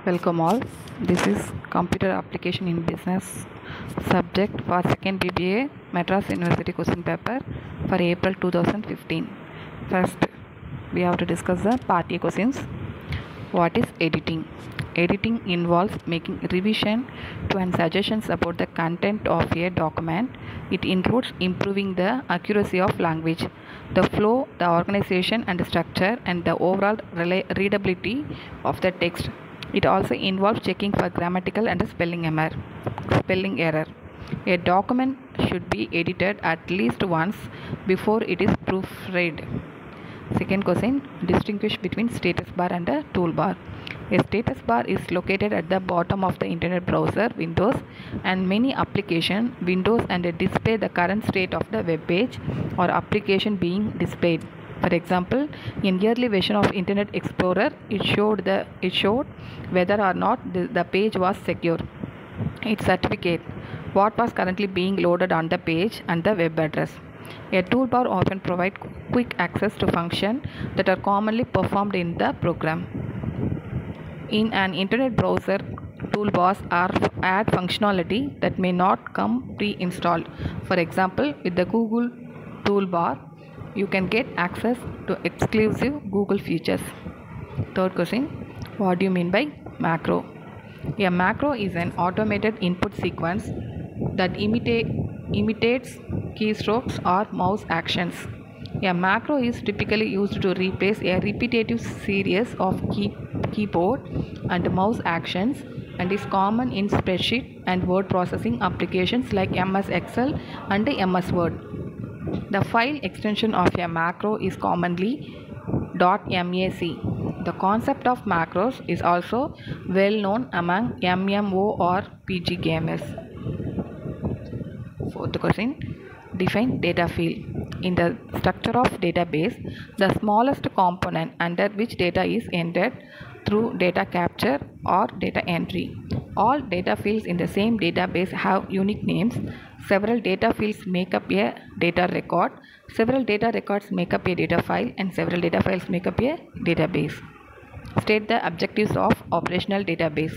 Welcome all. This is Computer Application in Business subject for second BBA Madras University question paper for April 2015. First, we have to discuss the part A questions. What is editing? Editing involves making revision to and suggestions about the content of a document. It includes improving the accuracy of language, the flow, the organization and structure, and the overall readability of the text. It also involves checking for grammatical and spelling error. A document should be edited at least once before it is proofread. Second question, distinguish between status bar and a toolbar. A status bar is located at the bottom of the internet browser windows and many application windows and display the current state of the web page or application being displayed. For example, in early version of Internet Explorer, it showed whether or not the page was secure, its certificate, what was currently being loaded on the page, and the web address. A toolbar often provides quick access to functions that are commonly performed in the program. In an internet browser, toolbars add functionality that may not come pre-installed. For example, with the Google toolbar, you can get access to exclusive Google features. Third question, what do you mean by macro? A macro is an automated input sequence that imitates keystrokes or mouse actions. A macro is typically used to replace a repetitive series of keyboard and mouse actions and is common in spreadsheet and word processing applications like MS Excel and MS Word. The file extension of a macro is commonly .mac. The concept of macros is also well known among MMO or PG gamers. Fourth question, define data field. In the structure of database, the smallest component under which data is entered through data capture or data entry. All data fields in the same database have unique names. Several data fields make up a data record. Several data records make up a data file, and several data files make up a database. State the objectives of operational database.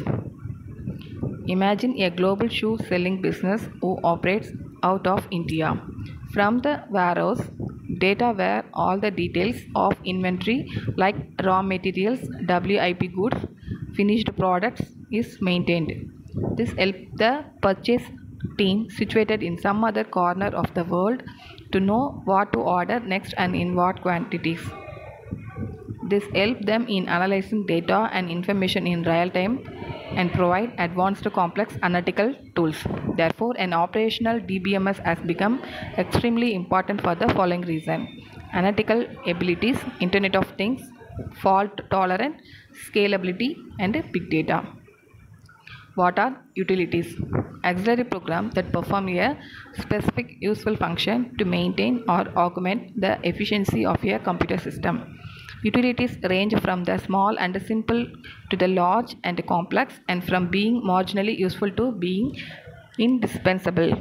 Imagine a global shoe selling business who operates out of India. From the warehouse, data where all the details of inventory like raw materials, WIP goods, finished products is maintained. This helps the purchase team situated in some other corner of the world to know what to order next and in what quantities. This helps them in analyzing data and information in real time and provide advanced complex analytical tools. Therefore, an operational DBMS has become extremely important for the following reason: analytical abilities, Internet of Things, fault tolerance, scalability, and big data. What are utilities? Auxiliary programs that perform a specific useful function to maintain or augment the efficiency of a computer system. Utilities range from the small and simple to the large and complex, and from being marginally useful to being indispensable.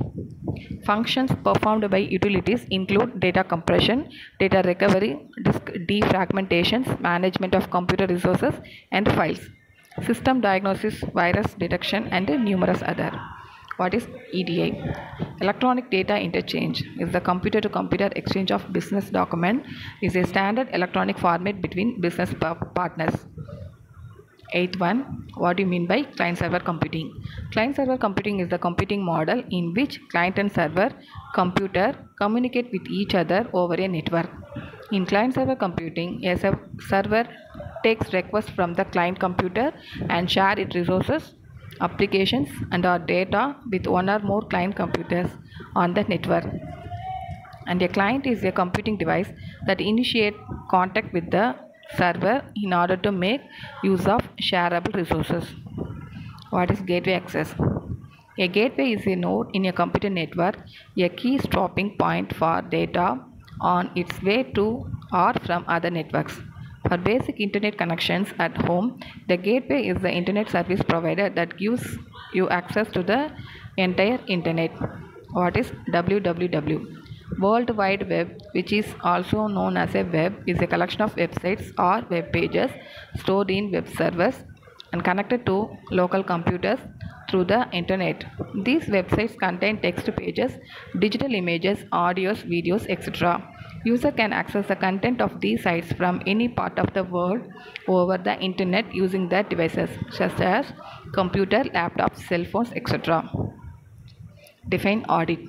Functions performed by utilities include data compression, data recovery, disk defragmentations, management of computer resources and files, system diagnosis, virus detection, and numerous other. What is EDI? Electronic Data Interchange is the computer-to-computer exchange of business document. Is a standard electronic format between business partners. Eighth one, what do you mean by client-server computing? Client-server computing is the computing model in which client and server computer communicate with each other over a network. In client-server computing, a server takes requests from the client computer and share its resources, applications, and or data with one or more client computers on the network. And a client is a computing device that initiates contact with the server in order to make use of shareable resources. What is gateway access? A gateway is a node in a computer network, a key stopping point for data on its way to or from other networks. For basic internet connections at home, the gateway is the internet service provider that gives you access to the entire internet. What is www? World Wide Web, which is also known as a web, is a collection of websites or web pages stored in web servers and connected to local computers through the internet. These websites contain text pages, digital images, audios, videos, etc. User can access the content of these sites from any part of the world over the internet using their devices such as computer, laptops, cell phones, etc. Define audit.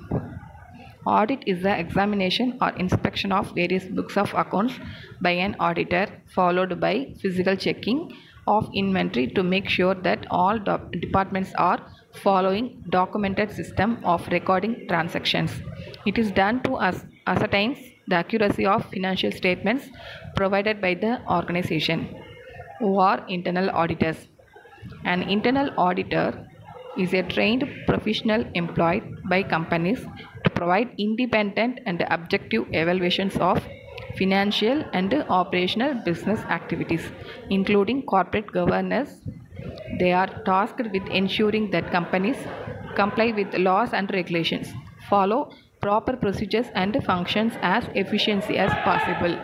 Audit is the examination or inspection of various books of accounts by an auditor, followed by physical checking of inventory to make sure that all departments are following documented system of recording transactions. It is done to ascertain the accuracy of financial statements provided by the organization. Who are internal auditors? An internal auditor is a trained professional employed by companies to provide independent and objective evaluations of financial and operational business activities, including corporate governance. They are tasked with ensuring that companies comply with laws and regulations, follow proper procedures, and functions as efficiently as possible.